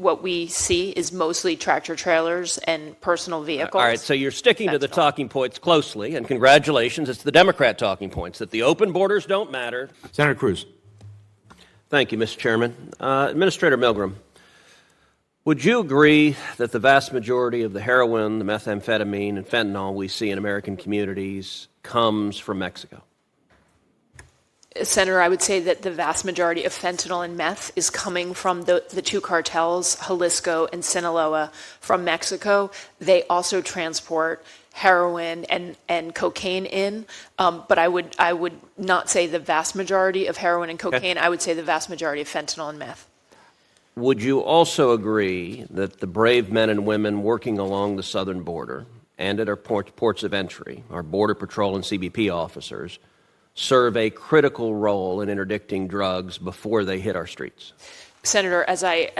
what we see is mostly tractor trailers and personal vehicles. All right, so you're sticking to the talking points closely, and congratulations, it's the Democrat talking points, that the open borders don't matter. Senator Cruz. Thank you, Mr. Chairman. Administrator Milgram, would you agree that the vast majority of the heroin, the methamphetamine, and fentanyl we see in American communities comes from Mexico? Senator, I would say that the vast majority of fentanyl and meth is coming from the two cartels, Jalisco and Sinaloa, from Mexico. They also transport heroin and cocaine in, but I would not say the vast majority of heroin and cocaine. Okay. I would say the vast majority of fentanyl and meth. Would you also agree that the brave men and women working along the southern border and at our ports of entry, our Border Patrol and CBP officers, serve a critical role in interdicting drugs before they hit our streets? Senator, as I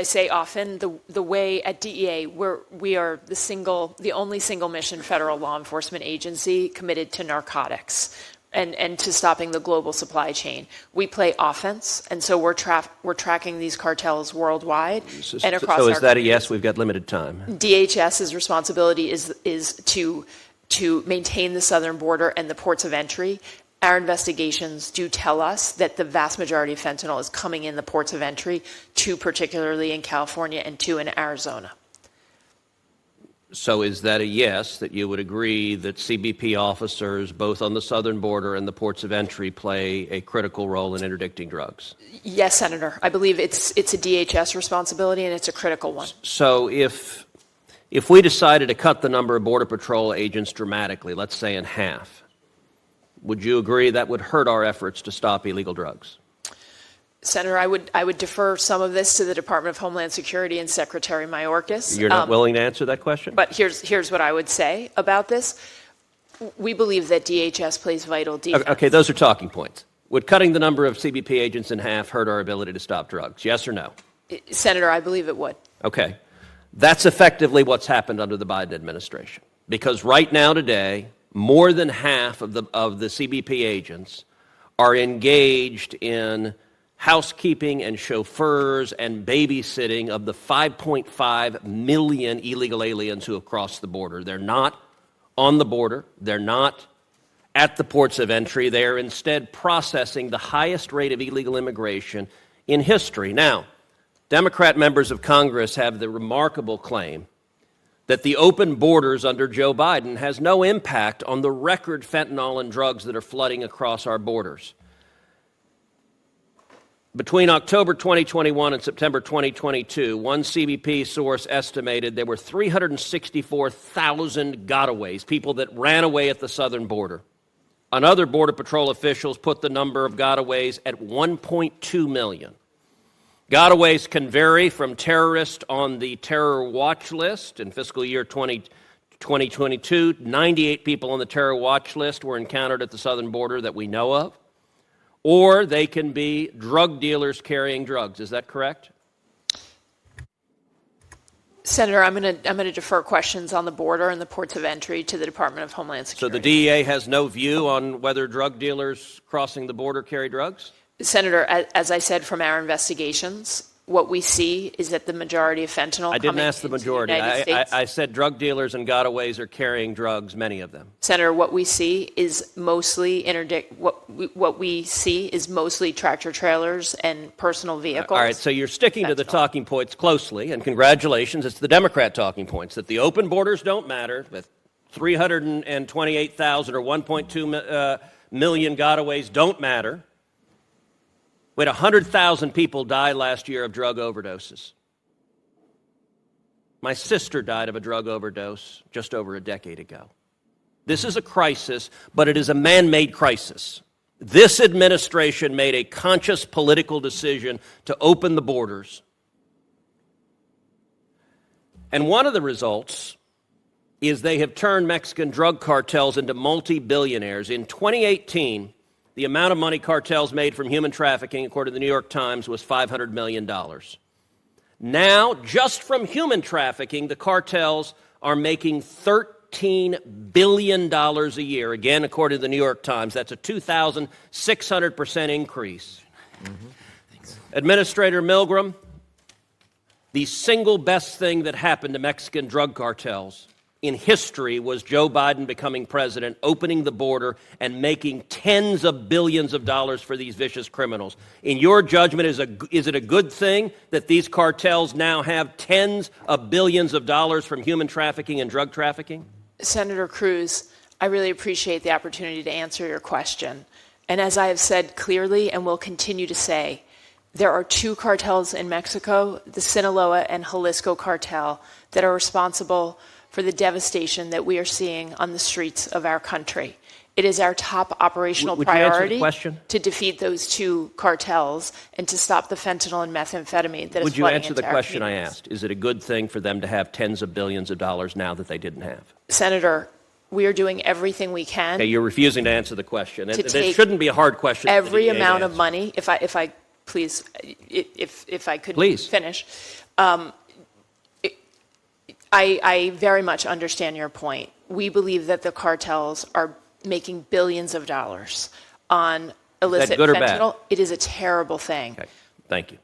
say often, the way at DEA, we are the only single mission federal law enforcement agency committed to narcotics and to stopping the global supply chain. We play offense, and so we're tracking these cartels worldwide and across our So is that a yes? We've got limited time. DHS's responsibility is to maintain the southern border and the ports of entry. Our investigations do tell us that the vast majority of fentanyl is coming in the ports of entry, two particularly in California and two in Arizona. So is that a yes, that you would agree that CBP officers, both on the southern border and the ports of entry, play a critical role in interdicting drugs? Yes, Senator. I believe it's a DHS responsibility, and it's a critical one. So if we decided to cut the number of Border Patrol agents dramatically, let's say in half, would you agree that would hurt our efforts to stop illegal drugs? Senator, I would defer some of this to the Department of Homeland Security and Secretary Mayorkas. You're not willing to answer that question? But here's what I would say about this. We believe that DHS plays vital defense. Okay, those are talking points. Would cutting the number of CBP agents in half hurt our ability to stop drugs? Yes or no? Senator, I believe it would. Okay. That's effectively what's happened under the Biden administration. Because right now today, more than half of the CBP agents are engaged in housekeeping and chauffeurs and babysitting of the 5.5 million illegal aliens who have crossed the border. They're not on the border. They're not at the ports of entry. They are instead processing the highest rate of illegal immigration in history. Now, Democrat members of Congress have the remarkable claim that the open borders under Joe Biden has no impact on the record fentanyl and drugs that are flooding across our borders. Between October 2021 and September 2022, one CBP source estimated there were 364,000 gotaways, people that ran away at the southern border. Another Border Patrol officials put the number of gotaways at 1.2 million. Gotaways can vary from terrorists on the terror watch list. In fiscal year 2022, 98 people on the terror watch list were encountered at the southern border that we know of. Or they can be drug dealers carrying drugs. Is that correct? Senator, I'm going to defer questions on the border and the ports of entry to the Department of Homeland Security. So the DEA has no view on whether drug dealers crossing the border carry drugs? Senator, as I said, from our investigations, what we see is that the majority of fentanyl. I didn't ask the majority. I said drug dealers and gotaways are carrying drugs, many of them. Senator, what we see is mostly what we see is mostly tractor trailers and personal vehicles. All right, so you're sticking to the talking points closely, and congratulations, it's the Democrat talking points, that the open borders don't matter, that 328,000 or 1.2 million gotaways don't matter. We had 100,000 people die last year of drug overdoses. My sister died of a drug overdose just over a decade ago. This is a crisis, but it is a man-made crisis. This administration made a conscious political decision to open the borders. And one of the results is they have turned Mexican drug cartels into multi-billionaires. In 2018, the amount of money cartels made from human trafficking, according to the New York Times, was $500 million. Now, just from human trafficking, the cartels are making $13 billion a year. Again, according to the New York Times, that's a 2,600% increase. Administrator Milgram, The single best thing that happened to Mexican drug cartels in history was Joe Biden becoming president, opening the border, and making tens of billions of dollars for these vicious criminals. In your judgment, is it a good thing that these cartels now have tens of billions of dollars from human trafficking and drug trafficking? Senator Cruz, I really appreciate the opportunity to answer your question. And as I have said clearly and will continue to say, there are two cartels in Mexico, the Sinaloa and Jalisco cartel, that are responsible for the devastation that we are seeing on the streets of our country. It is our top operational priority to defeat those two cartels and to stop the fentanyl and methamphetamine that is flooding into our communities. Would you answer the question I asked? Is it a good thing for them to have tens of billions of dollars now that they didn't have? Senator, we are doing everything we can. Okay, you're refusing to answer the question. And it shouldn't be a hard question. Every amount of money, if I please, if I could finish. I very much understand your point. We believe that the cartels are making billions of dollars on illicit fentanyl. It is a terrible thing. Okay. Thank you.